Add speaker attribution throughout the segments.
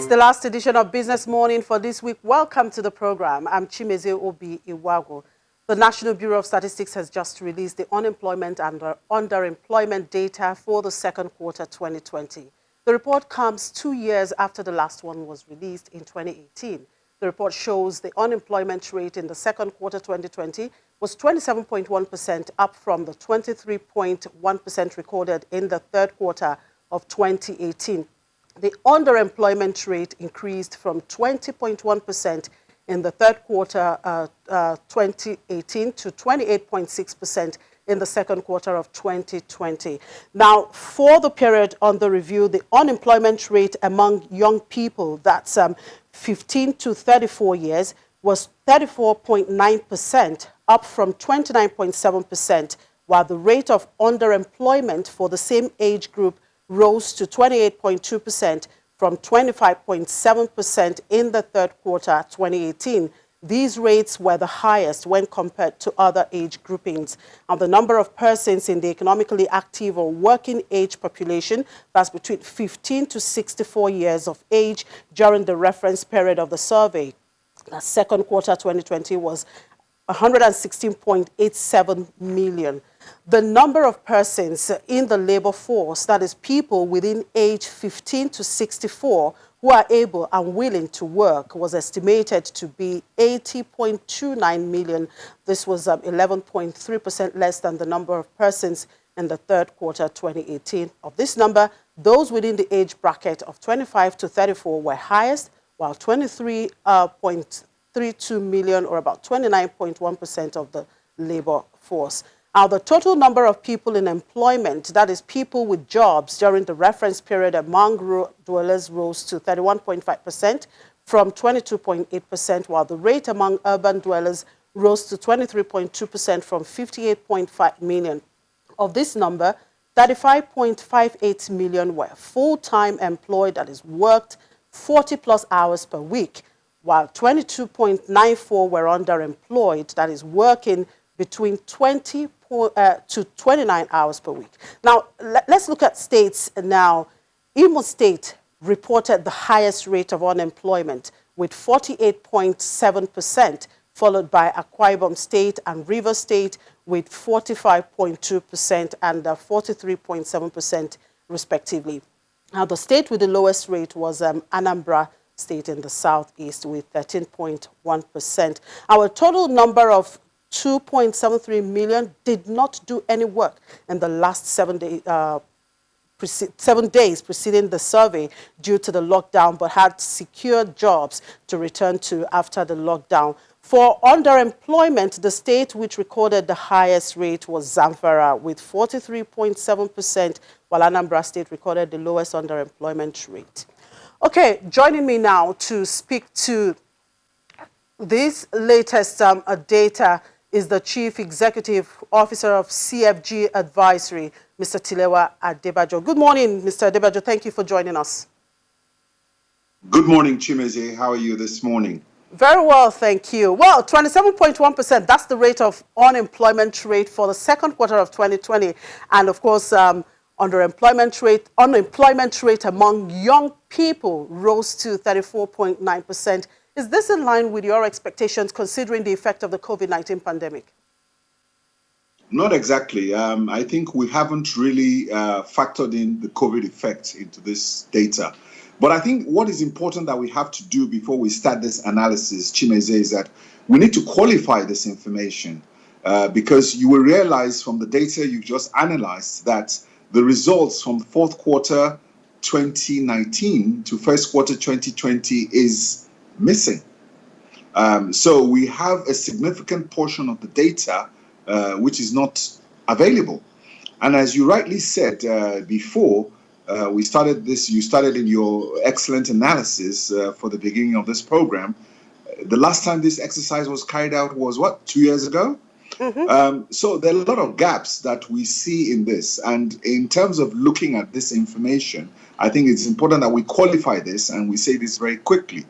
Speaker 1: the last edition of Business Morning for this week. Welcome to the program. I'm Chimeze Obi Iwago. The National Bureau of Statistics has just released the unemployment and underemployment data for the second quarter 2020. The report comes 2 years after the last one was released in 2018. The report shows the unemployment rate in the second quarter 2020 was 27.1%, up from the 23.1% recorded in the third quarter of 2018. The underemployment rate increased from 20.1% in the third quarter 2018 to 28.6% in the second quarter of 2020. Now, for the period under review, the unemployment rate among young people, that's 15 to 34 years, was 34.9%, up from 29.7%, while the rate of underemployment for the same age group rose to 28.2% from 25.7% in the third quarter 2018. These rates were the highest when compared to other age groupings. And the number of persons in the economically active or working age population, that's between 15 to 64 years of age during the reference period of the survey, the second quarter 2020 was 116.87 million. The number of persons in the labor force, that is people within age 15 to 64 who are able and willing to work, was estimated to be 80.29 million. This was 11.3% less than the number of persons in the third quarter 2018. Of this number, those within the age bracket of 25 to 34 were highest, while 23.32 million, or about 29.1% of the labor force. Now, the total number of people in employment, that is people with jobs during the reference period among rural dwellers, rose to 31.5% from 22.8%, while the rate among urban dwellers rose to 23.2% from 58.5 million. Of this number, 35.58 million were full-time employed, that is worked 40 plus hours per week, while 22.94 were underemployed, that is working between 20 to 29 hours per week. Now, let's look at states now. Imo State reported the highest rate of unemployment with 48.7%, followed by Akwa Ibom State and Rivers State with 45.2% and 43.7% respectively. Now, the state with the lowest rate was Anambra State in the southeast with 13.1%. Our total number of 2.73 million did not do any work in the last 7 days preceding the survey due to the lockdown, but had secured jobs to return to after the lockdown. For underemployment, the state which recorded the highest rate was Zamfara with 43.7%, while Anambra State recorded the lowest underemployment rate. Okay, joining me now to speak to this latest data is the Chief Executive Officer of CFG Advisory, Mr. Tilewa Adebajo. Good morning, Mr. Adebajo. Thank you for joining us.
Speaker 2: Good morning, Chimeze. How are you this morning?
Speaker 1: Very well, thank you. Well, 27.1%, that's the rate of unemployment rate for the second quarter of 2020. And of course, unemployment rate among young people rose to 34.9%. Is this in line with your expectations considering the effect of the COVID-19 pandemic?
Speaker 2: Not exactly. I think we haven't really factored in the COVID effect into this data. But I think what is important that we have to do before we start this analysis, Chimeze, is that we need to qualify this information because you will realize from the data you've just analyzed that the results from fourth quarter 2019 to first quarter 2020 is missing. So we have a significant portion of the data which is not available. And as you rightly said before, we started this, you started in your excellent analysis for the beginning of this program. The last time this exercise was carried out was what, 2 years ago? Mm-hmm. So there are a lot of gaps that we see in this. And in terms of looking at this information, I think it's important that we qualify this and we say this very quickly.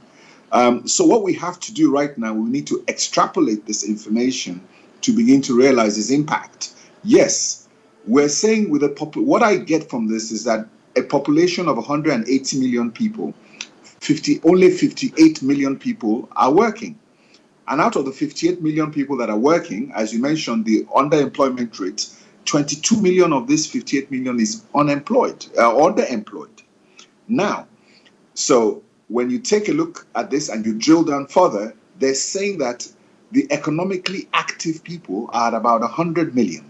Speaker 2: So what we have to do right now, we need to extrapolate this information to begin to realize its impact. Yes, we're saying with what I get from this is that a population of 180 million people, only 58 million people are working. And out of the 58 million people that are working, as you mentioned, the underemployment rate, 22 million of this 58 million is unemployed, underemployed. Now, so when you take a look at this and you drill down further, they're saying that the economically active people are at about 100 million.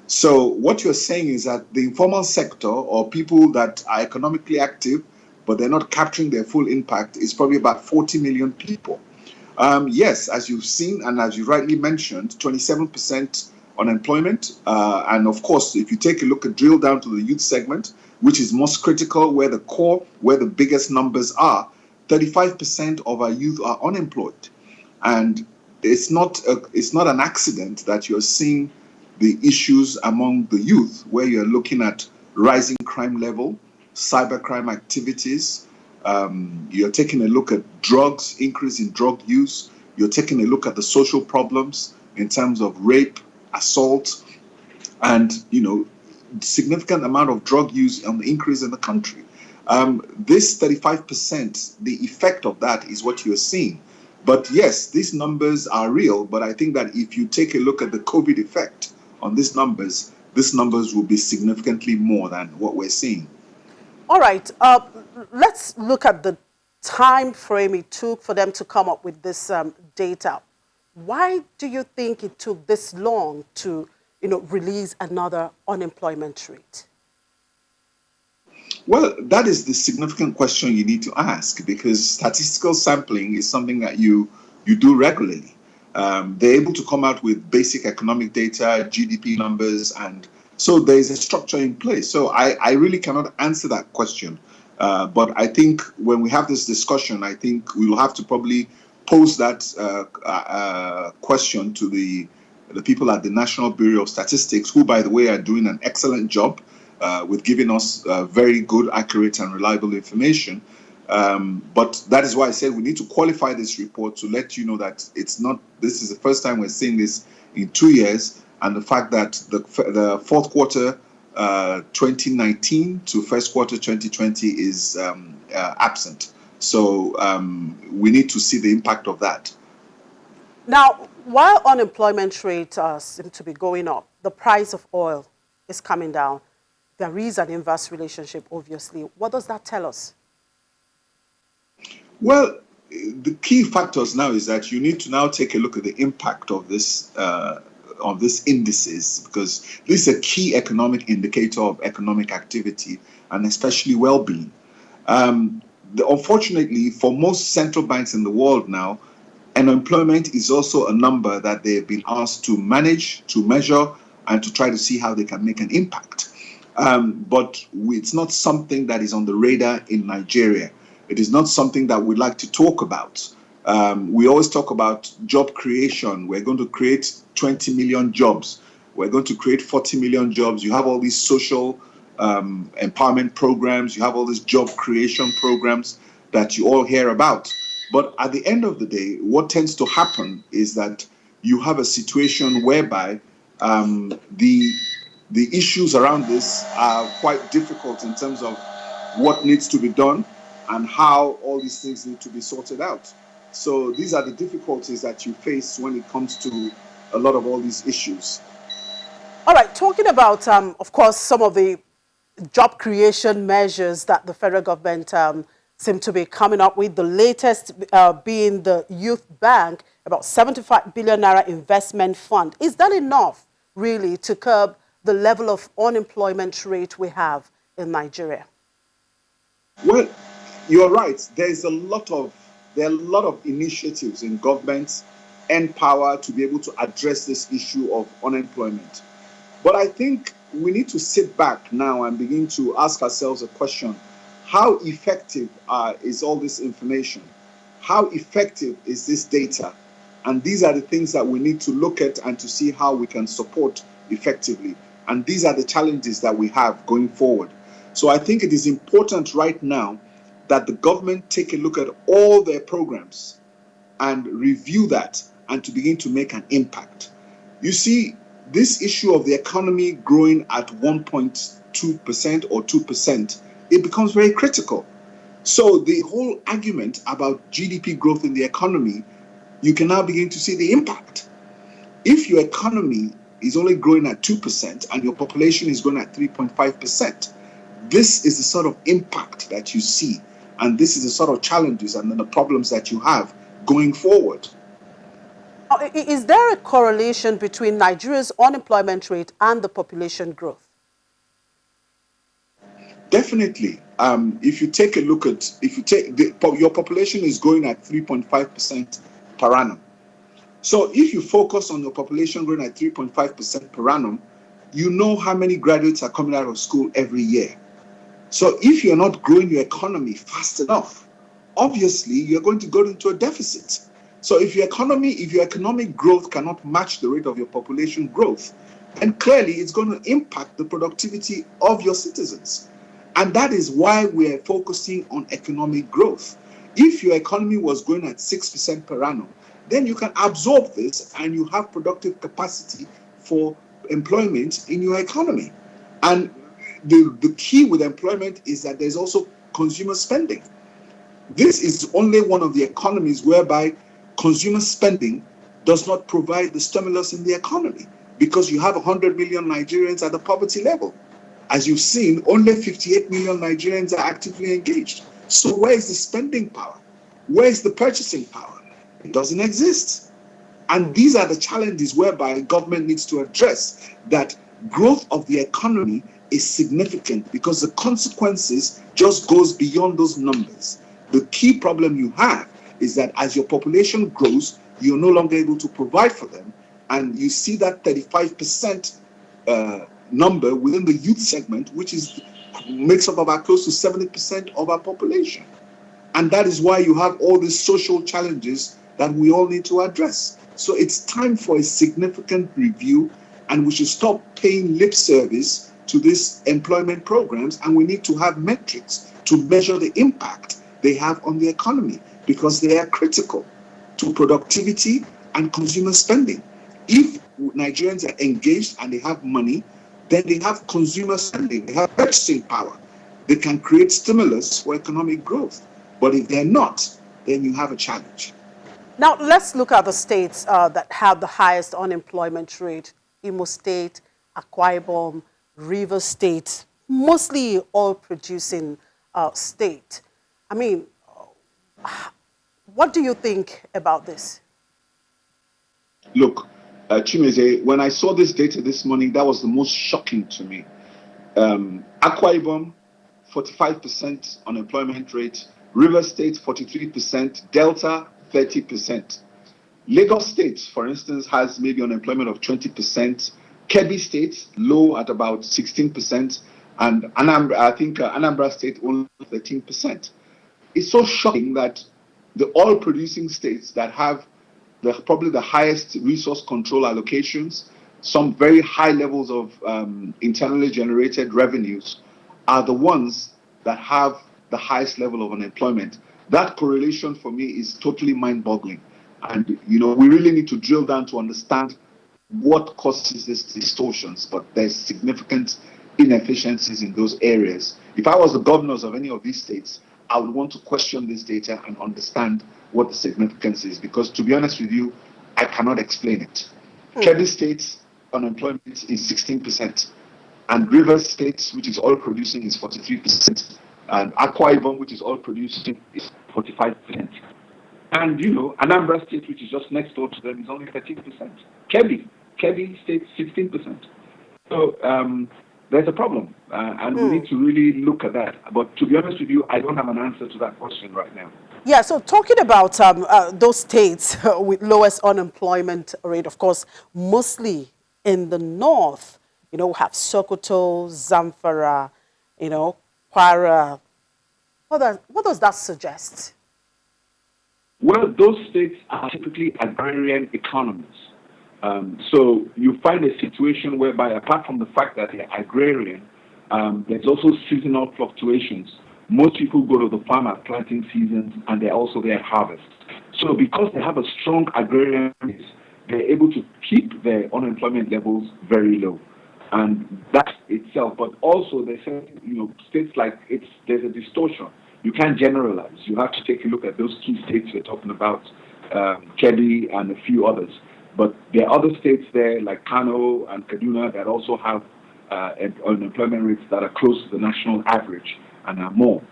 Speaker 2: So what you're saying is that the informal sector, or people that are economically active, but they're not capturing their full impact, is probably about 40 million people. Yes, as you've seen and as you rightly mentioned, 27% unemployment. And of course, if you take a look at drill down to the youth segment, which is most critical, where the biggest numbers are, 35% of our youth are unemployed. And it's not an accident that you're seeing the issues among the youth, where you're looking at rising crime level, cybercrime activities. You're taking a look at drugs, increase in drug use. You're taking a look at the social problems in terms of rape, assault, and significant amount of drug use on the increase in the country. This 35%, the effect of that is what you're seeing. But yes, these numbers are real. But I think that if you take a look at the COVID effect on these numbers will be significantly more than what we're seeing.
Speaker 1: All right, let's look at the time frame it took for them to come up with this data. Why do you think it took this long to, release another unemployment rate?
Speaker 2: Well, that is the significant question you need to ask, because statistical sampling is something that you do regularly. They're able to come out with basic economic data, GDP numbers, and so there is a structure in place. So I really cannot answer that question. But I think when we have this discussion, I think we will have to probably pose that question to the people at the National Bureau of Statistics, who, by the way, are doing an excellent job with giving us very good, accurate, and reliable information. But that is why I said we need to qualify this report to let you know that it's not. This is the first time we're seeing this in 2 years, and the fact that the fourth quarter 2019 to first quarter 2020 is absent. So we need to see the impact of that.
Speaker 1: Now, while unemployment rates seem to be going up, the price of oil is coming down. There is an inverse relationship, obviously. What does that tell us?
Speaker 2: Well, the key factors now is that you need to now take a look at the impact of this indices, because this is a key economic indicator of economic activity and especially well-being. Unfortunately, for most central banks in the world now, unemployment is also a number that they've been asked to manage, to measure, and to try to see how they can make an impact. But it's not something that is on the radar in Nigeria. It is not something that we like to talk about. We always talk about job creation. We're going to create 20 million jobs. We're going to create 40 million jobs. You have all these social empowerment programs. You have all these job creation programs that you all hear about. But at the end of the day, what tends to happen is that you have a situation whereby the issues around this are quite difficult in terms of what needs to be done and how all these things need to be sorted out. So these are the difficulties that you face when it comes to a lot of all these issues.
Speaker 1: All right, talking about, of course, some of the job creation measures that the federal government seem to be coming up with, the latest being the Youth Bank, about 75 billion naira investment fund. Is that enough, really, to curb the level of unemployment rate we have in Nigeria?
Speaker 2: Well, you're right. There are a lot of initiatives in government and power to be able to address this issue of unemployment. But I think we need to sit back now and begin to ask ourselves a question. How effective is all this information? How effective is this data? And these are the things that we need to look at and to see how we can support effectively. And these are the challenges that we have going forward. So I think it is important right now that the government take a look at all their programs and review that and to begin to make an impact. You see, this issue of the economy growing at 1.2% or 2%, it becomes very critical. So the whole argument about GDP growth in the economy, you can now begin to see the impact. If your economy is only growing at 2% and your population is growing at 3.5%, this is the sort of impact that you see. And this is the sort of challenges and the problems that you have going forward.
Speaker 1: Is there a correlation between Nigeria's unemployment rate and the population growth?
Speaker 2: Definitely. If you take a look at, if you take your population is growing at 3.5% per annum. So if you focus on your population growing at 3.5% per annum, you know how many graduates are coming out of school every year. So if you're not growing your economy fast enough, obviously you're going to go into a deficit. So if your economic growth cannot match the rate of your population growth, then clearly it's going to impact the productivity of your citizens. And that is why we're focusing on economic growth. If your economy was growing at 6% per annum, then you can absorb this and you have productive capacity for employment in your economy. And the key with employment is that there's also consumer spending. This is only one of the economies whereby consumer spending does not provide the stimulus in the economy, because you have 100 million Nigerians at the poverty level. As you've seen, only 58 million Nigerians are actively engaged. So where is the spending power? Where is the purchasing power? It doesn't exist. And these are the challenges whereby government needs to address that. Growth of the economy is significant because the consequences just goes beyond those numbers. The key problem you have is that as your population grows, you're no longer able to provide for them. And you see that 35% number within the youth segment, which makes up about close to 70% of our population. And that is why you have all these social challenges that we all need to address. So it's time for a significant review, and we should stop paying lip service to these employment programs, and we need to have metrics to measure the impact they have on the economy, because they are critical to productivity and consumer spending. If Nigerians are engaged and they have money, then they have consumer spending, they have purchasing power. They can create stimulus for economic growth. But if they're not, then you have a challenge.
Speaker 1: Now, let's look at the states that have the highest unemployment rate. Imo State, Akwa Ibom, Rivers State, mostly oil-producing state. I mean, what do you think about this?
Speaker 2: Look, Chimeze, when I saw this data this morning, that was the most shocking to me. Akwa Ibom, 45% unemployment rate. Rivers State, 43%. Delta, 30%. Lagos State, for instance, has maybe unemployment of 20%. Kebbi State, low at about 16%. And Anambra, I think Anambra State, only 13%. It's so shocking that the oil-producing states that have probably the highest resource control allocations, some very high levels of internally generated revenues, are the ones that have the highest level of unemployment. That correlation for me is totally mind-boggling. And, we really need to drill down to understand what causes these distortions, but there's significant inefficiencies in those areas. If I was the governors of any of these states, I would want to question this data and understand what the significance is, because to be honest with you, I cannot explain it. Kebbi State's unemployment is 16%, and Rivers State, which is oil producing, is 43%, and Akwa Ibom, which is oil producing, is 45%. And Anambra State, which is just next door to them, is only 13%. Kebbi State, 16%. So there's a problem, and we need to really look at that. But to be honest with you, I don't have an answer to that question right now.
Speaker 1: Yeah, so talking about those states with lowest unemployment rate, of course, mostly in the north, we have Sokoto, Zamfara, Kwara. What does that suggest?
Speaker 2: Well, those states are typically agrarian economies. So you find a situation whereby, apart from the fact that they're agrarian, there's also seasonal fluctuations. Most people go to the farm at planting seasons, and they're also there at harvest. So because they have a strong agrarian base, they're able to keep their unemployment levels very low. And that itself, but also there's states like there's a distortion,
Speaker 3: you can't generalize. You have to take a look at those key states we're talking about, Kebbi and a few others. But there are other states there like Kano and Kaduna that also have unemployment rates that are close to the national average and are more.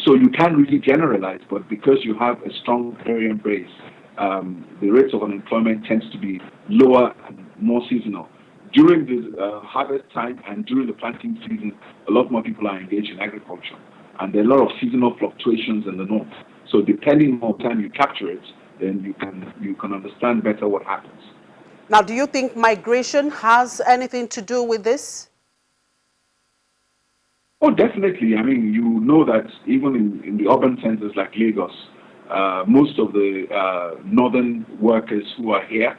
Speaker 3: So you can't really generalize, but because you have a strong area base, the rates of unemployment tends to be lower and more seasonal. During the harvest time and during the planting season, a lot more people are engaged in agriculture, and there are a lot of seasonal fluctuations in the north. So depending on the time you capture it, then you can understand better what happens.
Speaker 1: Now, do you think migration has anything to do with this?
Speaker 3: Oh, definitely. I mean, you know that even in the urban centers like Lagos, most of the northern workers who are here,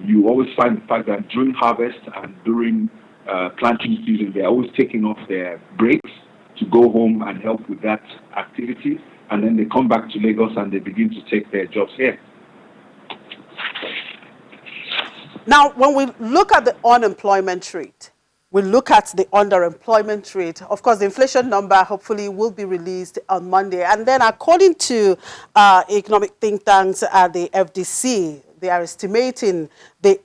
Speaker 3: you always find the fact that during harvest and during planting season, they're always taking off their breaks to go home and help with that activity. And then they come back to Lagos and they begin to take their jobs here.
Speaker 1: Now, when we look at the unemployment rate, we look at the underemployment rate. Of course, the inflation number hopefully will be released on Monday. And then according to economic think tanks at the FDC, they are estimating the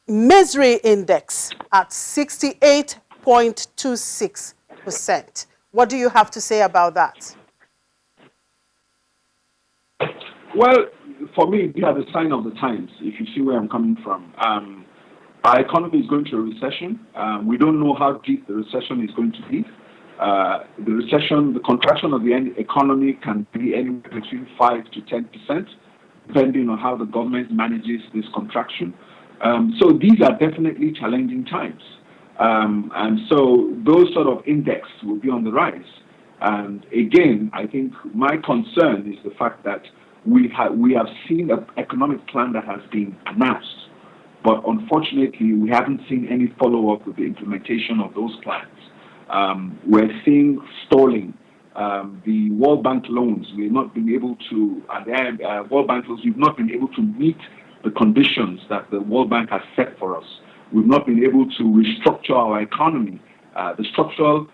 Speaker 1: misery index at 68.26%. What do you have to say about that?
Speaker 3: Well, for me, these are the sign of the times, if you see where I'm coming from. Our economy is going through a recession. We don't know how deep the recession is going to be. The contraction of the economy can be anywhere between 5 to 10%, depending on how the government manages this contraction. So these are definitely challenging times. And so those sort of index will be on the rise. And again, I think my concern is the fact that we have seen an economic plan that has been announced, but unfortunately, we haven't seen any follow-up with the implementation of those plans. We're seeing stalling. The World Bank loans, we've not been able to, World Bank loans, we've not been able to meet the conditions that the World Bank has set for us. We've not been able to restructure our economy, the structural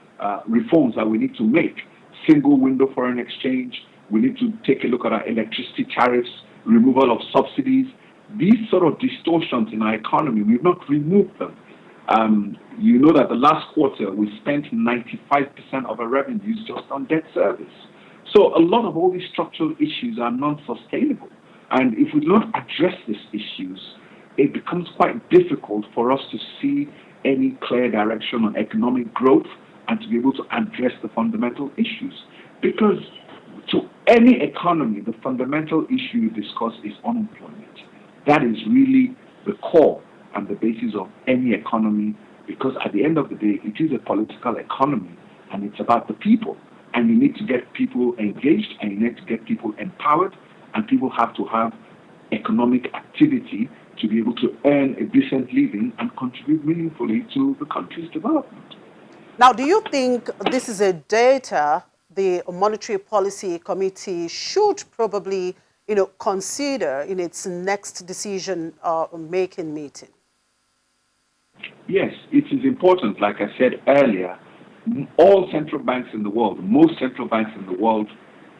Speaker 3: reforms that we need to make, single window foreign exchange. We need to take a look at our electricity tariffs, removal of subsidies. These sort of distortions in our economy, we've not removed them. You know that the last quarter, we spent 95% of our revenues just on debt service. So a lot of all these structural issues are non-sustainable. And if we don't address these issues, it becomes quite difficult for us to see any clear direction on economic growth and to be able to address the fundamental issues. Because to any economy, the fundamental issue you discuss is unemployment. That is really the core and the basis of any economy, because at the end of the day, it is a political economy and it's about the people. And you need to get people engaged and you need to get people empowered, and people have to have economic activity to be able to earn a decent living and contribute meaningfully to the country's development.
Speaker 1: Now, do you think this is a data the Monetary Policy Committee should probably, consider in its next decision-making meeting?
Speaker 3: Yes, it is important. Like I said earlier, all central banks in the world, most central banks in the world,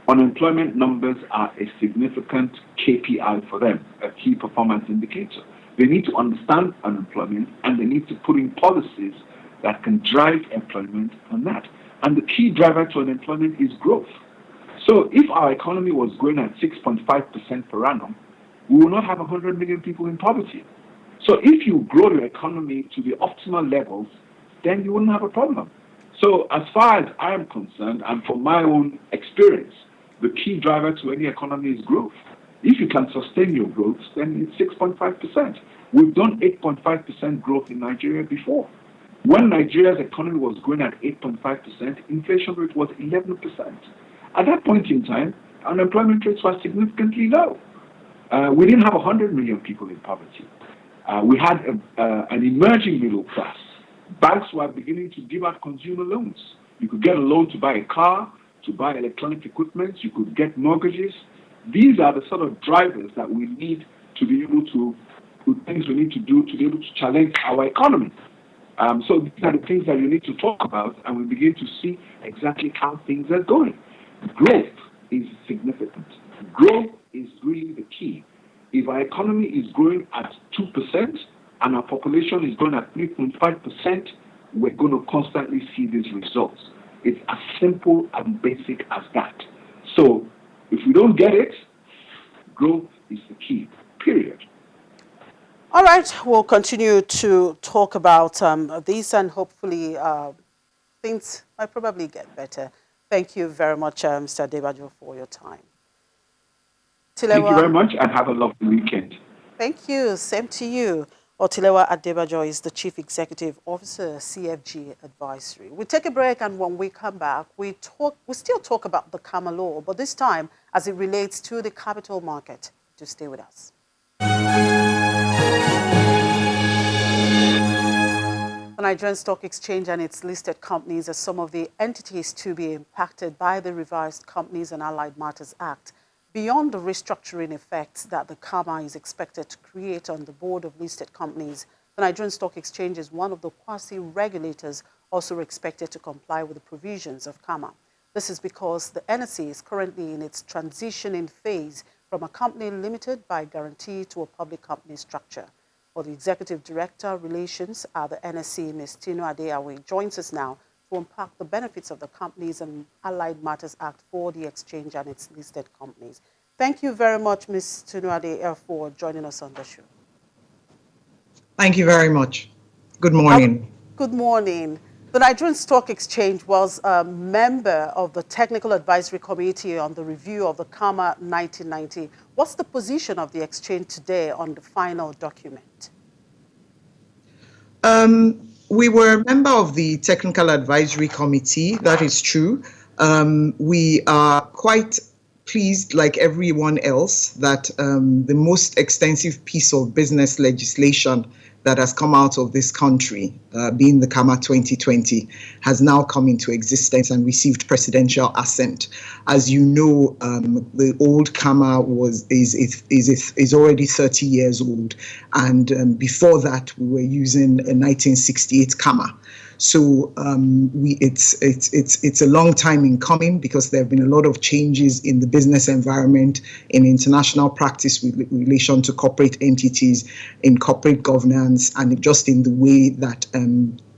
Speaker 3: unemployment numbers are a significant KPI for them, a key performance indicator. They need to understand unemployment and they need to put in policies that can drive employment on that. And the key driver to unemployment is growth. So if our economy was growing at 6.5% per annum, we will not have 100 million people in poverty. So if you grow your economy to the optimal levels, then you wouldn't have a problem. So as far as I am concerned, and from my own experience, the key driver to any economy is growth. If you can sustain your growth, then it's 6.5%. We've done 8.5% growth in Nigeria before. When Nigeria's economy was growing at 8.5%, inflation rate was 11%. At that point in time, unemployment rates were significantly low. We didn't have 100 million people in poverty. We had an emerging middle class. Banks were beginning to give out consumer loans. You could get a loan to buy a car, to buy electronic equipment. You could get mortgages. These are the sort of drivers that we need to be able to, things we need to do to be able to challenge our economy. So these are the things that you need to talk about, and we begin to see exactly how things are going. growth is significant. Growth is really the key. If our economy is growing at 2% and our population is growing at 3.5%, we're going to constantly see these results. It's as simple and basic as that. So if we don't get it, growth is the key, period.
Speaker 1: All right, we'll continue to talk about this, and hopefully things might probably get better. Thank you very much, Mr. Adebajo, for your time.
Speaker 3: Thank you very much, and have a lovely weekend.
Speaker 1: Thank you. Same to you. Otilewa Adebajo is the Chief Executive Officer, CFG Advisory. We take a break, and when we come back, we still talk about the KAMA law, but this time as it relates to the capital market. Do stay with us. The Nigerian Stock Exchange and its listed companies are some of the entities to be impacted by the revised Companies and Allied Matters Act. Beyond the restructuring effects that the KAMA is expected to create on the board of listed companies, the Nigerian Stock Exchange is one of the quasi-regulators also expected to comply with the provisions of KAMA. This is because the NSE is currently in its transitioning phase from a company limited by guarantee to a public company structure. For the Executive Director Relations at the NSE, Ms. Tinu Adeyawe, joins us now to unpack the benefits of the Companies and Allied Matters Act for the exchange and its listed companies. Thank you very much, Ms. Tinu Adeyawe, for joining us on the show.
Speaker 4: Thank you very much. Good morning.
Speaker 1: Good morning. The Nigerian Stock Exchange was a member of the Technical Advisory Committee on the review of the KAMA 1990. What's the position of the exchange today on the final document?
Speaker 4: We were a member of the Technical Advisory Committee, that is true. We are quite pleased, like everyone else, that the most extensive piece of business legislation that has come out of this country, being the KAMA 2020, has now come into existence and received presidential assent. As you know, the old KAMA is already 30 years old, and before that we were using a 1968 KAMA. So it's a long time in coming, because there have been a lot of changes in the business environment, in international practice with relation to corporate entities, in corporate governance, and just in the way that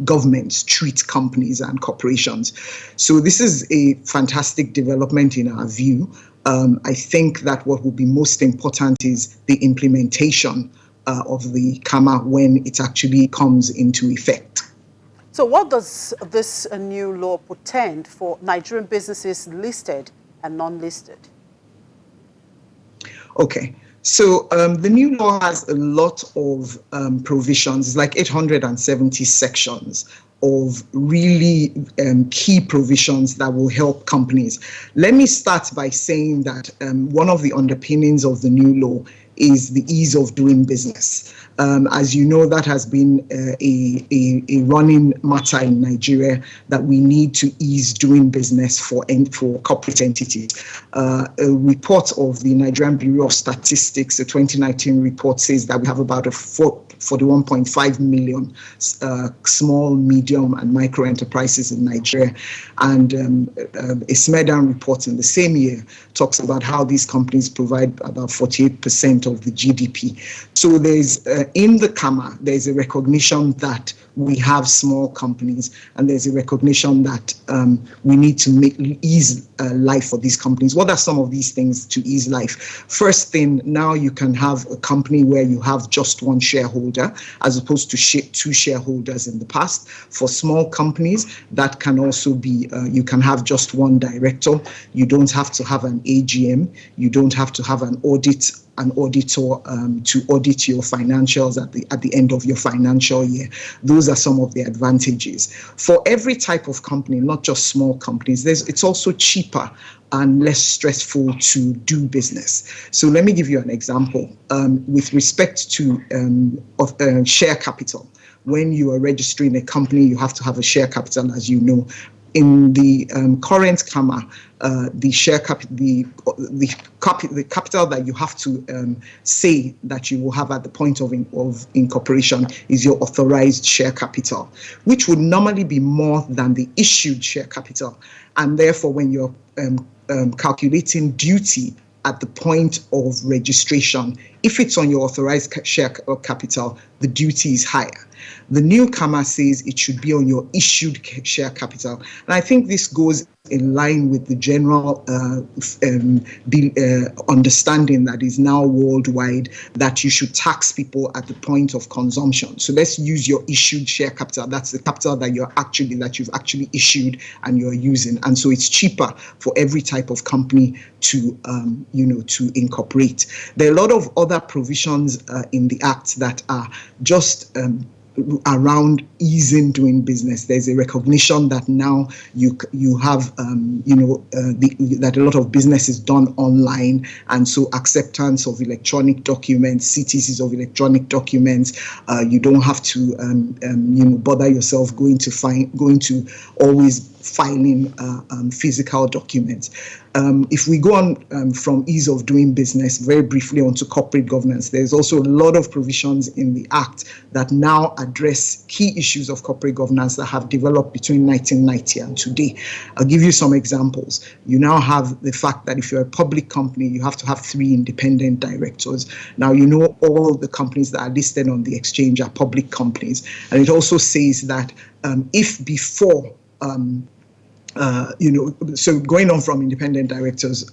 Speaker 4: governments treat companies and corporations. So this is a fantastic development in our view. I think that what will be most important is the implementation of the KAMA when it actually comes into effect.
Speaker 1: So what does this new law portend for Nigerian businesses listed and non-listed?
Speaker 4: Okay, so the new law has a lot of provisions. It's like 870 sections of really key provisions that will help companies. Let me start by saying that one of the underpinnings of the new law is the ease of doing business. As you know, that has been a running matter in Nigeria, that we need to ease doing business for corporate entities. A report of the Nigerian Bureau of Statistics, the 2019 report, says that we have about 41.5 million small, medium, and micro enterprises in Nigeria. And a Smedan report in the same year talks about how these companies provide about 48% of the GDP. So there's in the KAMA, there's a recognition that we have small companies, and there's a recognition that we need to ease life for these companies. What are some of these things to ease life? First thing, now you can have a company where you have just one shareholder, as opposed to two shareholders in the past. For small companies, that can also be, you can have just one director. You don't have to have an AGM. You don't have to have an auditor to audit your financials at the end of your financial year. Those are some of the advantages. For every type of company, not just small companies, it's also cheaper and less stressful to do business. So let me give you an example. With respect to share capital, when you are registering a company, you have to have a share capital, as you know. in the current CAMA, the share the capital that you have to say that you will have at the point of incorporation is your authorized share capital, which would normally be more than the issued share capital, and therefore when you're calculating duty at the point of registration, if it's on your authorized share capital, the duty is higher. The new CAMA says it should be on your issued share capital. And I think this goes in line with the general understanding that is now worldwide that you should tax people at the point of consumption. So let's use your issued share capital. That's the capital that you've actually issued and you're using. And so it's cheaper for every type of company to to incorporate. There are a lot of other provisions in the Act that are just around easing doing business. There's a recognition that now you have that a lot of business is done online, and so acceptance of electronic documents, CTCs of electronic documents. You don't have to bother yourself going to always filing physical documents. If we go on from ease of doing business very briefly onto corporate governance, there's also a lot of provisions in the Act that now address key issues of corporate governance that have developed between 1990 and today. I'll give you some examples. You now have the fact that if you're a public company, you have to have 3 independent directors. Now, all the companies that are listed on the exchange are public companies. And it also says that if before so going on from independent directors,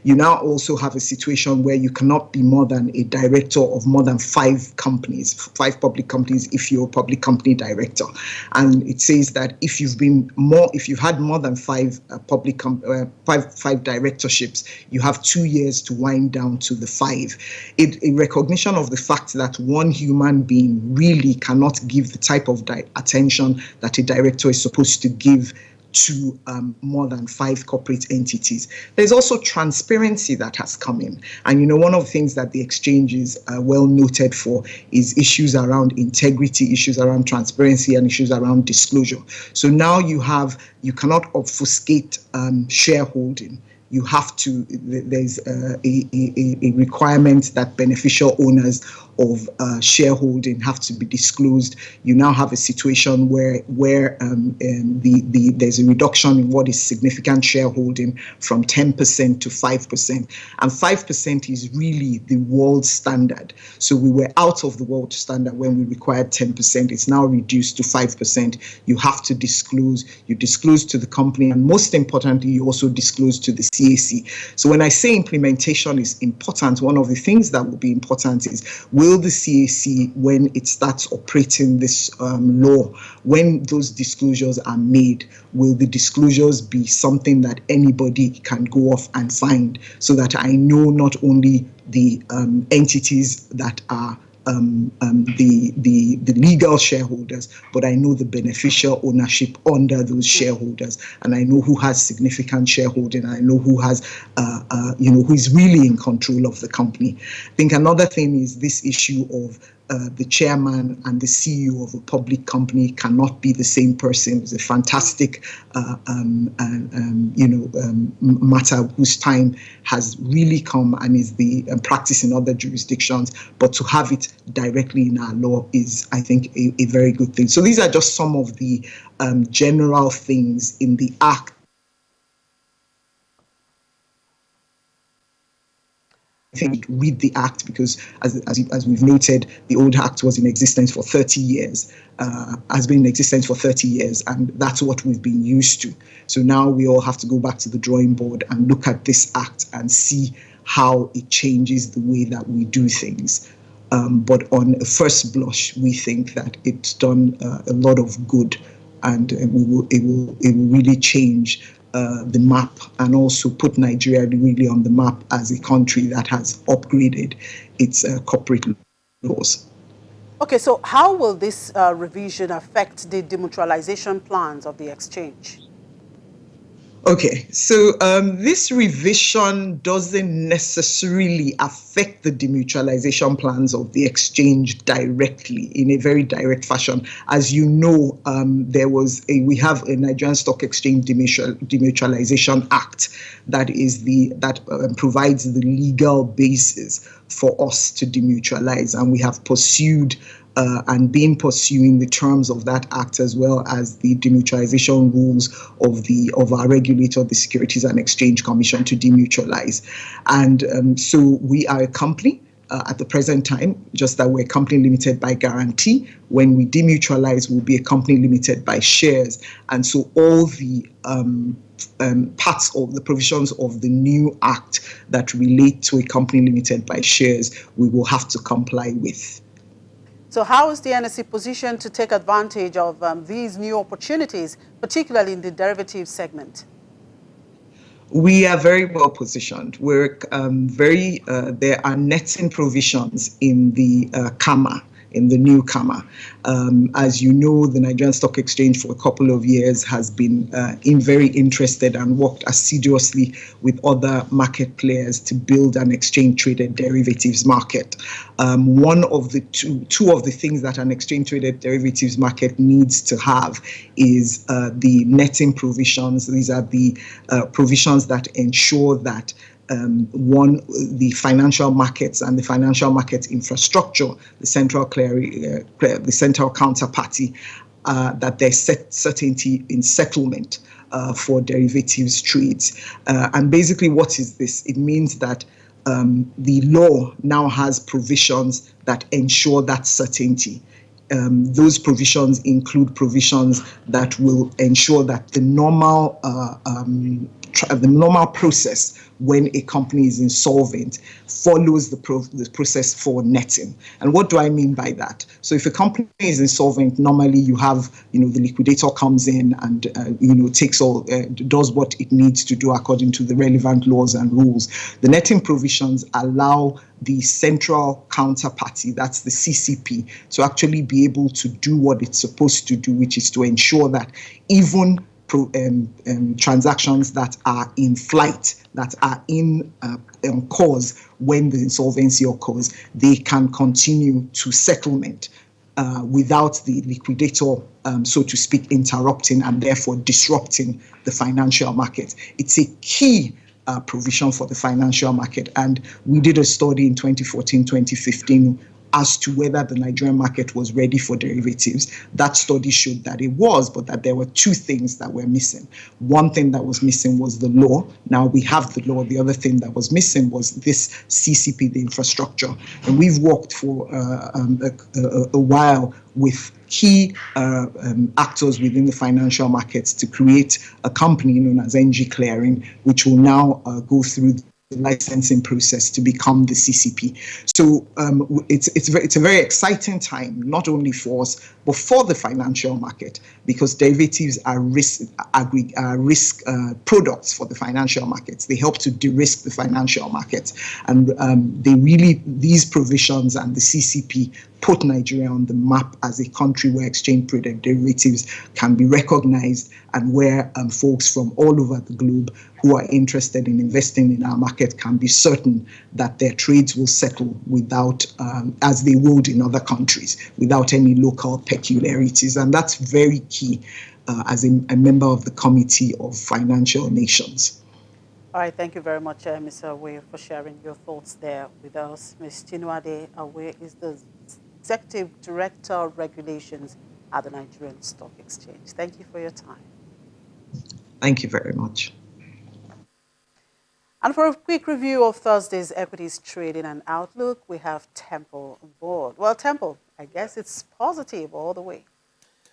Speaker 4: you now also have a situation where you cannot be more than a director of more than 5 public companies if you're a public company director. And it says that if you've had more than 5 five directorships, you have 2 years to wind down to the 5. A recognition of the fact that one human being really cannot give the type of attention that a director is supposed to give to more than 5 corporate entities. There's also transparency that has come in. And one of the things that the exchange is well noted for is issues around integrity, issues around transparency, and issues around disclosure. So now you cannot obfuscate shareholding. You have to, there's a requirement that beneficial owners of shareholding have to be disclosed. You now have a situation where there's a reduction in what is significant shareholding from 10% to 5%. And 5% is really the world standard. So we were out of the world standard when we required 10%. It's now reduced to 5%. You have to disclose. You disclose to the company, and most importantly, you also disclose to the CAC. So when I say implementation is important, one of the things that will be important is, will the CAC, when it starts operating this law, when those disclosures are made, will the disclosures be something that anybody can go off and find, so that I know not only the entities that are the legal shareholders, but I know the beneficial ownership under those shareholders, and I know who has significant shareholding, and I know who has, who is really in control of the company. I think another thing is this issue of the chairman and the CEO of a public company cannot be the same person. It's a fantastic, matter whose time has really come and is the practice in other jurisdictions. But to have it directly in our law is, I think, a very good thing. So these are just some of the general things in the Act. I think read the Act, because as we've noted, the old Act was in existence for 30 years, has been in existence for 30 years, and that's what we've been used to. So now we all have to go back to the drawing board and look at this Act and see how it changes the way that we do things. But on a first blush, we think that it's done a lot of good, and it will really change the map, and also put Nigeria really on the map as a country that has upgraded its corporate laws.
Speaker 1: Okay, so how will this revision affect the demutualization plans of the exchange?
Speaker 4: Okay, so this revision doesn't necessarily affect the demutualization plans of the exchange directly in a very direct fashion. As you know, we have a Nigerian Stock Exchange Demutualization Act that provides the legal basis for us to demutualize, and we have pursued and been pursuing the terms of that act, as well as the demutualization rules of our regulator, the Securities and Exchange Commission, to demutualize. And so we are a company at the present time, just that we're a company limited by guarantee. When we demutualize, we'll be a company limited by shares. And so all the parts of the provisions of the new act that relate to a company limited by shares, we will have to comply with.
Speaker 1: So how is the NSE positioned to take advantage of these new opportunities, particularly in the derivatives segment?
Speaker 4: We are very well positioned. We're there are netting provisions in the CAMA, in the new CAMA. As you know, the Nigerian Stock Exchange for a couple of years has been very interested and worked assiduously with other market players to build an exchange-traded derivatives market. One of the two of the things that an exchange-traded derivatives market needs to have is the netting provisions. These are the provisions that ensure that the financial markets and the financial market infrastructure, the central the central counterparty, that there's certainty in settlement for derivatives trades. And basically, what is this? It means that the law now has provisions that ensure that certainty. Those provisions include provisions that will ensure that the normal process when a company is insolvent follows the process for netting. And what do I mean by that? So if a company is insolvent, normally you have, the liquidator comes in and, does what it needs to do according to the relevant laws and rules. The netting provisions allow the central counterparty, that's the CCP, to actually be able to do what it's supposed to do, which is to ensure that even transactions that are in flight, that are in cause when the insolvency occurs, they can continue to settlement without the liquidator, so to speak, interrupting and therefore disrupting the financial market. It's a key provision for the financial market. And we did a study in 2014, 2015 as to whether the Nigerian market was ready for derivatives. That study showed that it was, but that there were two things that were missing. One thing that was missing was the law. Now we have the law. The other thing that was missing was this CCP, the infrastructure. And we've worked for a while with key actors within the financial markets to create a company known as NG Clearing, which will now go through the licensing process to become the CCP. So it's a very exciting time, not only for us, but for the financial market, because derivatives are risk products for the financial markets. They help to de-risk the financial markets. And these provisions and the CCP put Nigeria on the map as a country where exchange-traded derivatives can be recognized, and where folks from all over the globe who are interested in investing in our market can be certain that their trades will settle without, as they would in other countries, without any local peculiarities. And that's very key as a member of the Committee of Financial Nations.
Speaker 1: All right, thank you very much, Mr. Awe, for sharing your thoughts there with us. Ms. Chinuade Awe is the Executive Director of Regulations at the Nigerian Stock Exchange. Thank you for your time.
Speaker 4: Thank you very much.
Speaker 1: And for a quick review of Thursday's equities trading and outlook, we have Temple on board. Well, Temple, I guess it's positive all the way.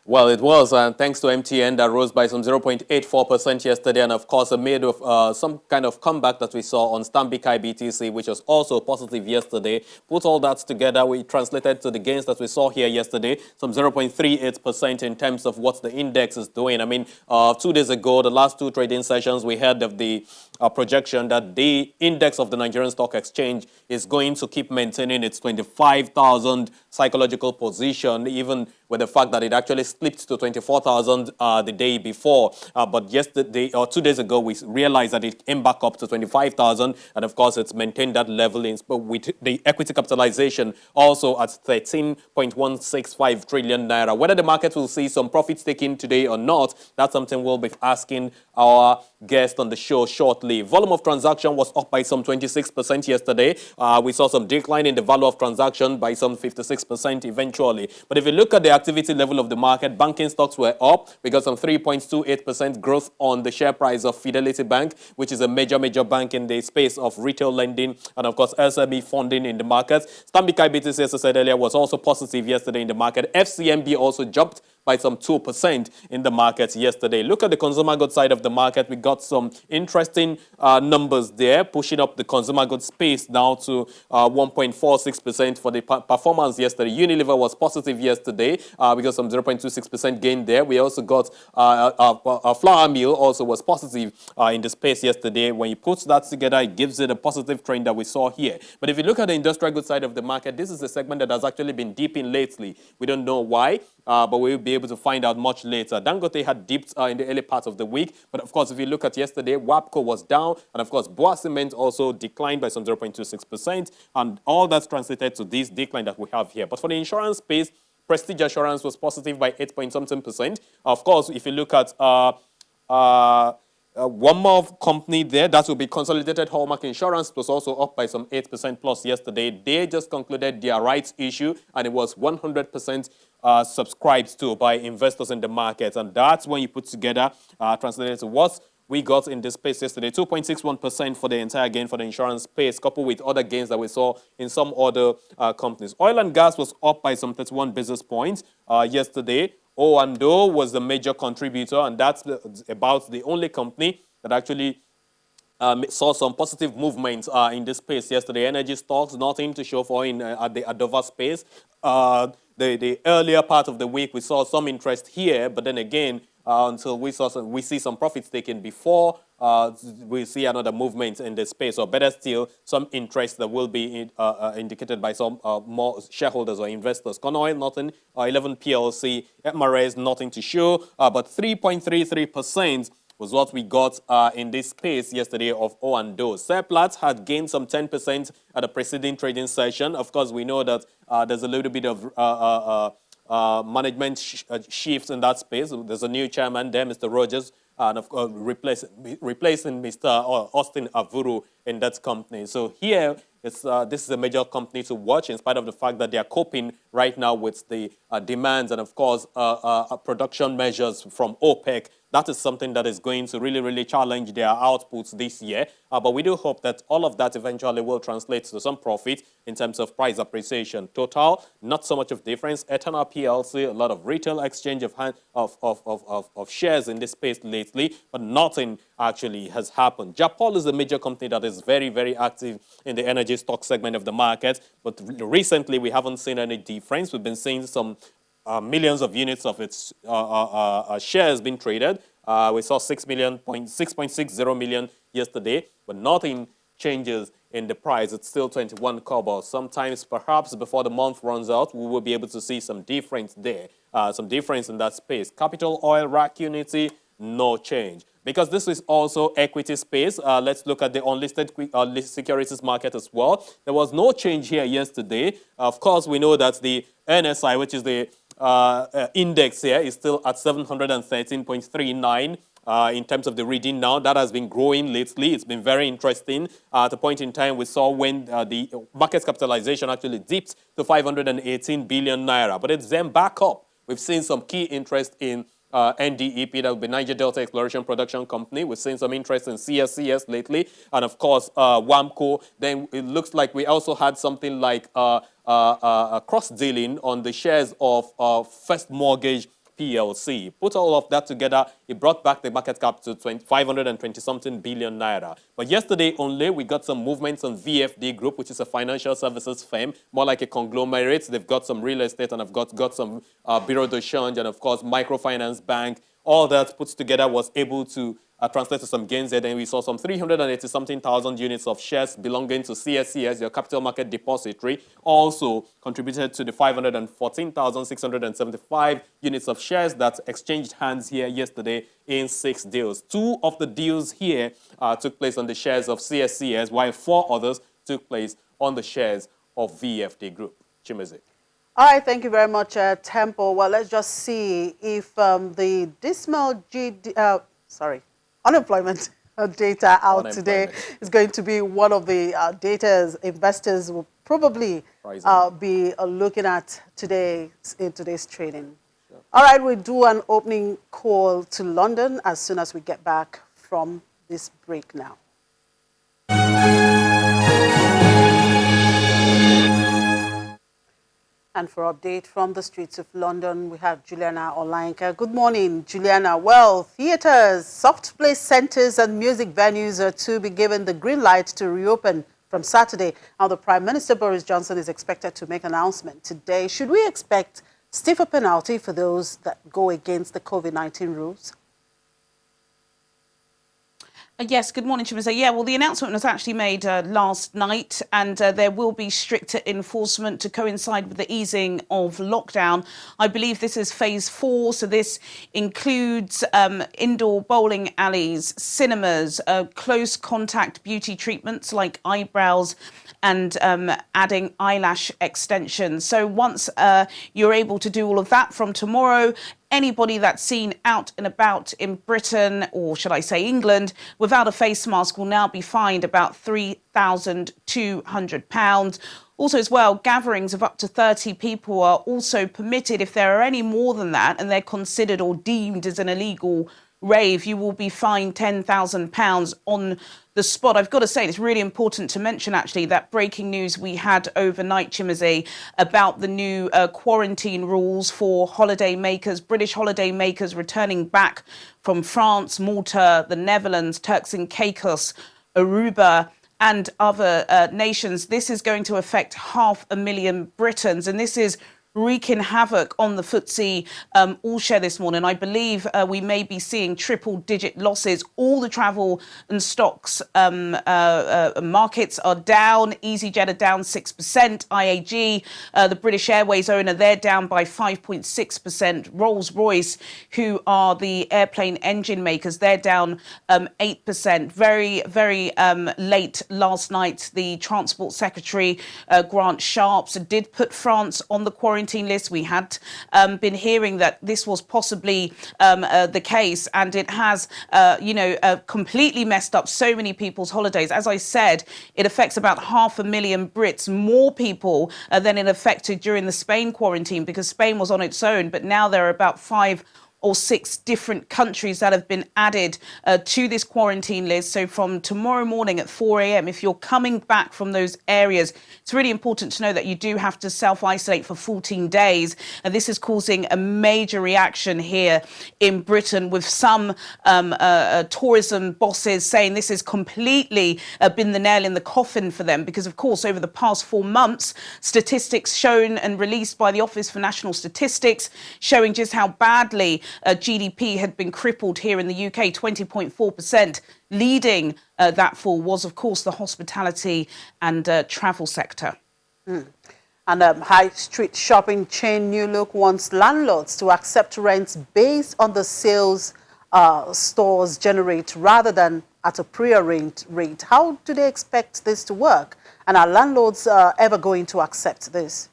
Speaker 5: Well, it was, and thanks to MTN that rose by some 0.84% yesterday, and of course amid of some kind of comeback that we saw on Stanbic IBTC, which was also positive yesterday. Put all that together, we translated to the gains that we saw here yesterday, some 0.38% in terms of what the index is doing. I mean, 2 days ago, the last 2 trading sessions, we heard of the projection that the index of the Nigerian Stock Exchange is going to keep maintaining its 25,000 psychological position, even with the fact that it actually slipped to 24,000 the day before. But yesterday or 2 days ago, we realized that it came back up to 25,000. And of course, it's maintained that level with the equity capitalization also at 13.165 trillion naira. Whether the market will see some profits taken today or not, that's something we'll be asking our guest on the show shortly. Volume of transaction was up by some 26% yesterday. We saw some decline in the value of transaction by some 56% eventually. But if you look at the activity level of the market, banking stocks were up. We got some 3.28% growth on the share price of Fidelity Bank, which is a major bank in the space of retail lending and, of course, SME funding in the market. Stanbic IBTC, as I said earlier, was also positive yesterday in the market. FCMB also jumped by some 2% in the market yesterday. Look at the consumer goods side of the market. We got some interesting numbers there, pushing up the consumer goods space now to 1.46% for the performance yesterday. Unilever was positive yesterday. We got some 0.26% gain there. We also got a flour mill also was positive in the space yesterday. When you put that together, it gives it a positive trend that we saw here. But if you look at the industrial goods side of the market, this is a segment that has actually been dipping lately. We don't know why, but we'll be able to find out much later. Dangote had dipped in the early part of the week, but of course, if you look at yesterday, WAPCO was down, and of course, Boa Cement also declined by some 0.26%, and all that's translated to this decline that we have here. But for the insurance space, Prestige Assurance was positive by 8.something%. Of course, if you look at one more company there, that will be Consolidated Hallmark Insurance, was also up by some 8% plus yesterday. They just concluded their rights issue, and it was 100% subscribed to by investors in the market. And that's when you put together, translated to what we got in this space yesterday, 2.61% for the entire gain for the insurance space, coupled with other gains that we saw in some other companies. Oil and gas was up by some 31 basis points yesterday. O&O was the major contributor, and that's about the only company that actually saw some positive movements in this space yesterday. Energy stocks, nothing to show for at the Adova space. The earlier part of the week, we saw some interest here, but then again, until we see some profits taken before we see another movement in the space, or better still, some interest that will be indicated by some more shareholders or investors. Conoil, nothing. 11 PLC, MRS, nothing to show, but 3.33% was what we got in this space yesterday of O&O. Seplat had gained some 10% at the preceding trading session. Of course, we know that there's a little bit of management shifts in that space. There's a new chairman there, Mr. Rogers, and of course replacing Mr. Austin Avuru in that company. So here, this is a major company to watch, in spite of the fact that they are coping right now with the demands and, of course, production measures from OPEC. That is something that is going to really challenge their outputs this year. But we do hope that all of that eventually will translate to some profit in terms of price appreciation. Total, not so much of difference. Eternal PLC, a lot of retail exchange of shares in this space lately, but nothing actually has happened. Japol is a major company that is very active in the energy stock segment of the market. But recently, we haven't seen any difference. We've been seeing some millions of units of its shares being traded. We saw 6.60 million yesterday, but nothing changes in the price. It's still 21 kobo. Sometimes, perhaps before the month runs out, we will be able to see some difference there, some difference in that space. Capital Oil, RAC Unity, no change. Because this is also equity space, let's look at the unlisted securities market as well. There was no change here yesterday. Of course, we know that the NSI, which is the index here, is still at 713.39 in terms of the reading now. That has been growing lately. It's been very interesting. At a point in time, we saw when the market capitalization actually dipped to 518 billion naira. But it's then back up. We've seen some key interest in NDEP, that will be Niger Delta Exploration Production Company. We've seen some interest in CSCS lately, and of course, WAMCO. Then it looks like we also had something like cross-dealing on the shares of First Mortgage PLC. Put all of that together, it brought back the market cap to 520-something billion naira. But yesterday only, we got some movements on VFD Group, which is a financial services firm, more like a conglomerate. They've got some real estate, and have got some bureau de change, and of course, microfinance bank. All that put together was able to translate to some gains there. Then we saw some 380-something thousand units of shares belonging to CSCS, your capital market depository, also contributed to the 514,675 units of shares that exchanged hands here yesterday in 6 deals. 2 of the deals here took place on the shares of CSCS, while 4 others took place on the shares of VFD Group. Chimeze.
Speaker 1: All right, thank you very much, Temple. Well, let's just see if the dismal unemployment data out today is going to be one of the data investors will probably be looking at today in today's trading. Sure. All right, we'll do an opening call to London as soon as we get back from this break now. And for update from the streets of London, we have Juliana Olainka. Good morning, Juliana. Well, theatres, soft play centres and music venues are to be given the green light to reopen from Saturday. Now, the Prime Minister Boris Johnson is expected to make an announcement today. Should we expect stiffer penalty for those that go against the COVID-19 rules?
Speaker 6: Yes, good morning, Chimeze. Yeah, well, the announcement was actually made last night, and there will be stricter enforcement to coincide with the easing of lockdown. I believe this is phase 4, so this includes indoor bowling alleys, cinemas, close contact beauty treatments like eyebrows, and adding eyelash extensions. So once you're able to do all of that from tomorrow, anybody that's seen out and about in Britain, or should I say England, without a face mask will now be fined about £3,200. Also as well, gatherings of up to 30 people are also permitted. If there are any more than that and they're considered or deemed as an illegal rave, you will be fined £10,000 on the spot. I've got to say, it's really important to mention, actually, that breaking news we had overnight, Chimeze, about the new quarantine rules for holiday makers, British holiday makers returning back from France, Malta, the Netherlands, Turks and Caicos, Aruba, and other nations. This is going to affect 500,000 Britons, and this is wreaking havoc on the FTSE all-share this morning. I believe we may be seeing triple-digit losses. All the travel and stocks markets are down. EasyJet are down 6%. IAG, the British Airways owner, they're down by 5.6%. Rolls-Royce, who are the airplane engine makers, they're down 8%. Very, very late last night, the Transport Secretary, Grant Sharps, did put France on the quarantine list. We had been hearing that this was possibly the case, and it has, completely messed up so many people's holidays. As I said, it affects about 500,000 Brits, more people than it affected during the Spain quarantine, because Spain was on its own, but now there are about 5 or 6 different countries that have been added to this quarantine list. So from tomorrow morning at 4 a.m., if you're coming back from those areas, it's really important to know that you do have to self-isolate for 14 days. And this is causing a major reaction here in Britain, with some tourism bosses saying this has completely been the nail in the coffin for them. Because, of course, over the past 4 months, statistics shown and released by the Office for National Statistics showing just how badly GDP had been crippled here in the UK, 20.4%. Leading that fall was, of course, the hospitality and travel sector.
Speaker 1: And high street shopping chain New Look wants landlords to accept rents based on the sales stores generate rather than at a prearranged rate. How do they expect this to work? And are landlords ever going to accept this?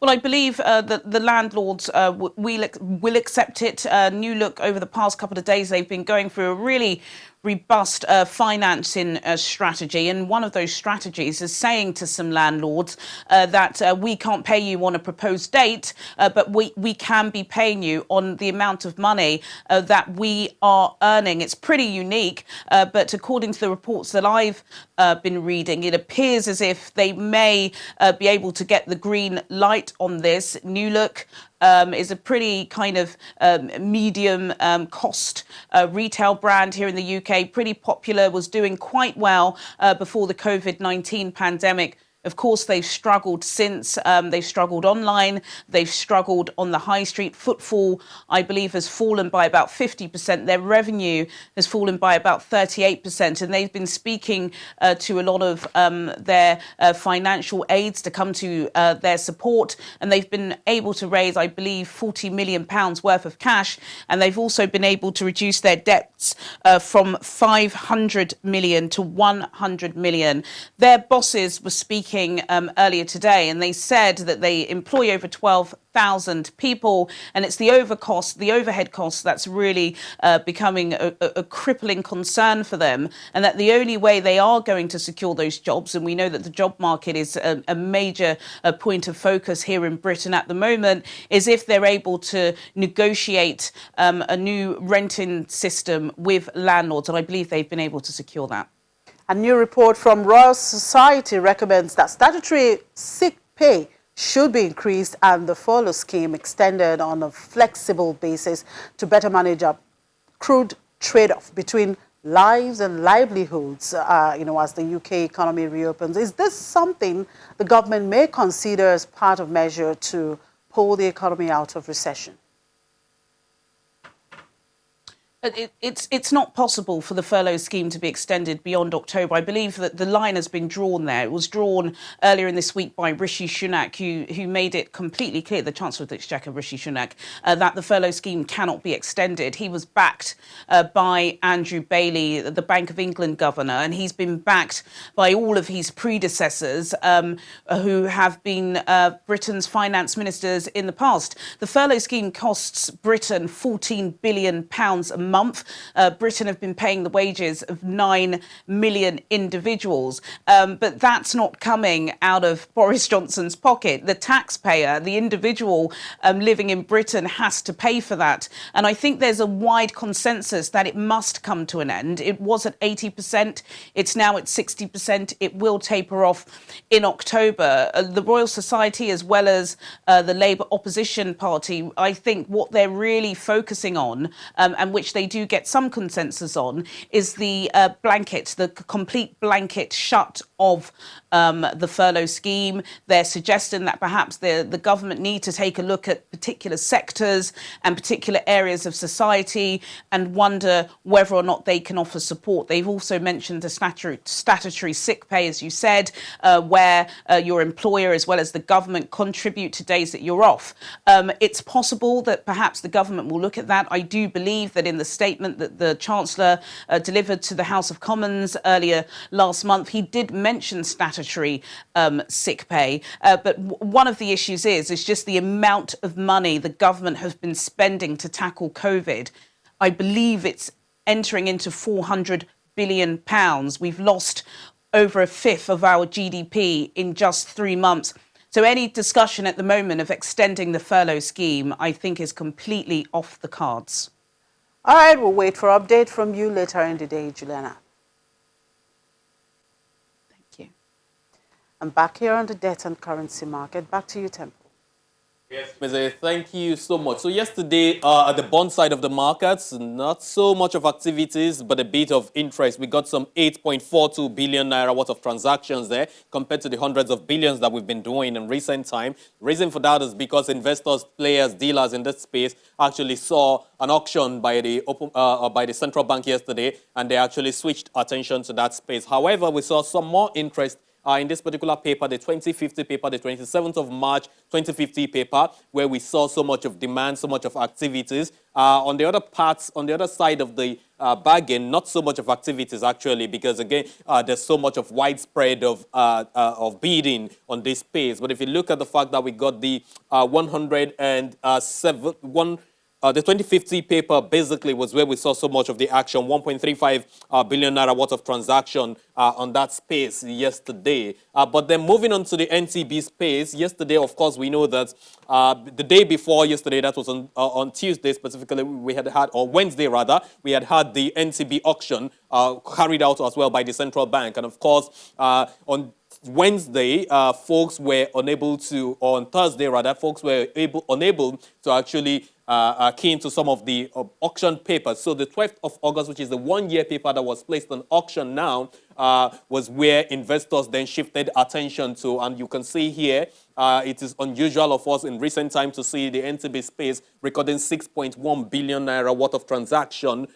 Speaker 6: Well, I believe that the landlords will accept it. New Look, over the past couple of days, they've been going through a really robust financing strategy. And one of those strategies is saying to some landlords that we can't pay you on a proposed date, but we can be paying you on the amount of money that we are earning. It's pretty unique, but according to the reports that I've been reading, it appears as if they may be able to get the green light on this. New Look is a pretty kind of medium cost retail brand here in the UK, pretty popular, was doing quite well before the COVID-19 pandemic Of course, they've struggled since. They've struggled online. They've struggled on the high street. Footfall, I believe, has fallen by about 50%. Their revenue has fallen by about 38%. And they've been speaking to a lot of their financial aids to come to their support. And they've been able to raise, I believe, £40 million worth of cash. And they've also been able to reduce their debts from 500 million to 100 million. Their bosses were speaking earlier today, and they said that they employ over 12,000 people, and it's the overhead costs that's really becoming a crippling concern for them, and that the only way they are going to secure those jobs, and we know that the job market is a major point of focus here in Britain at the moment, is if they're able to negotiate a new renting system with landlords, and I believe they've been able to secure that.
Speaker 1: A new report from Royal Society recommends that statutory sick pay should be increased and the furlough scheme extended on a flexible basis to better manage a crude trade-off between lives and livelihoods, as the UK economy reopens. Is this something the government may consider as part of measure to pull the economy out of recession?
Speaker 6: It's not possible for the furlough scheme to be extended beyond October. I believe that the line has been drawn there. It was drawn earlier in this week by Rishi Sunak, who made it completely clear, the Chancellor of the Exchequer, Rishi Sunak, that the furlough scheme cannot be extended. He was backed by Andrew Bailey, the Bank of England governor, and he's been backed by all of his predecessors who have been Britain's finance ministers in the past. The furlough scheme costs Britain £14 billion a month. Britain have been paying the wages of 9 million individuals, but that's not coming out of Boris Johnson's pocket. The taxpayer, the individual living in Britain, has to pay for that. And I think there's a wide consensus that it must come to an end. It was at 80%. It's now at 60%. It will taper off in October. The Royal Society, as well as the Labour opposition party, I think what they're really focusing on, and which they do get some consensus on, is the complete blanket shut of the furlough scheme. They're suggesting that perhaps the government need to take a look at particular sectors and particular areas of society and wonder whether or not they can offer support. They've also mentioned the statutory sick pay, as you said, where your employer as well as the government contribute to days that you're off. It's possible that perhaps the government will look at that. I do believe that in the statement that the Chancellor delivered to the House of Commons earlier last month, he did mention statutory sick pay. But one of the issues is just the amount of money the government has been spending to tackle COVID. I believe it's entering into £400 billion. We've lost over a fifth of our GDP in just 3 months. So any discussion at the moment of extending the furlough scheme, I think, is completely off the cards.
Speaker 1: All right, we'll wait for update from you later in the day, Juliana.
Speaker 6: Thank you.
Speaker 1: I'm back here on the debt and currency market. Back to you, Temple.
Speaker 5: Yes, Meze, thank you so much. So yesterday, at the bond side of the markets, not so much of activities, but a bit of interest. We got some 8.42 billion naira worth of transactions there compared to the hundreds of billions that we've been doing in recent time. Reason for that is because investors, players, dealers in this space actually saw an auction by the central bank yesterday, and they actually switched attention to that space. However, we saw some more interest in this particular paper, the 2050 paper, the 27th of March 2050 paper, where we saw so much of demand, so much of activities. On the other side of the bargain, not so much of activities actually, because again, there's so much of widespread of bidding on this space. But if you look at the fact that we got the the 2050 paper basically was where we saw so much of the action, 1.35 billion naira worth of transaction on that space yesterday. But then moving on to the NTB space, yesterday, of course, we know that the day before yesterday, that was on Tuesday specifically, or Wednesday rather, we had the NTB auction carried out as well by the central bank. And of course, on Wednesday, folks were unable to, or on Thursday rather, folks were unable to actually key into some of the auction papers. So the 12th of August, which is the one-year paper that was placed on auction now, was where investors then shifted attention to. And you can see here, it is unusual of us in recent time to see the NTB space recording 6.1 billion naira worth of transaction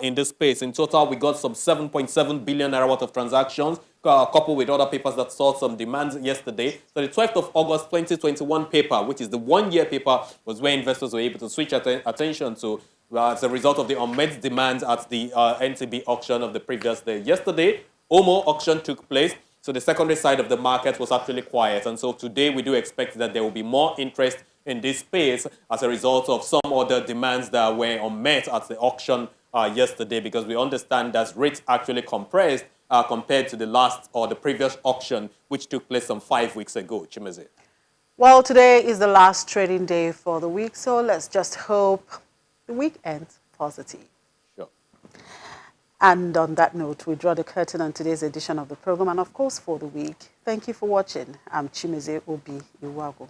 Speaker 5: in this space. In total, we got some 7.7 billion naira worth of transactions, coupled with other papers that saw some demands yesterday. So the 12th of August 2021 paper, which is the one-year paper, was where investors were able to switch attention to as a result of the unmet demands at the NTB auction of the previous day. Yesterday, OMO auction took place, so the secondary side of the market was actually quiet. And so today we do expect that there will be more interest in this space as a result of some other demands that were unmet at the auction yesterday, because we understand that rates actually compressed compared to the last or the previous auction, which took place some 5 weeks ago. Chimeze.
Speaker 1: Well, today is the last trading day for the week, so let's just hope the week ends positive.
Speaker 5: Sure.
Speaker 1: And on that note, we draw the curtain on today's edition of the program and, of course, for the week. Thank you for watching. I'm Chimeze Obi Iwago.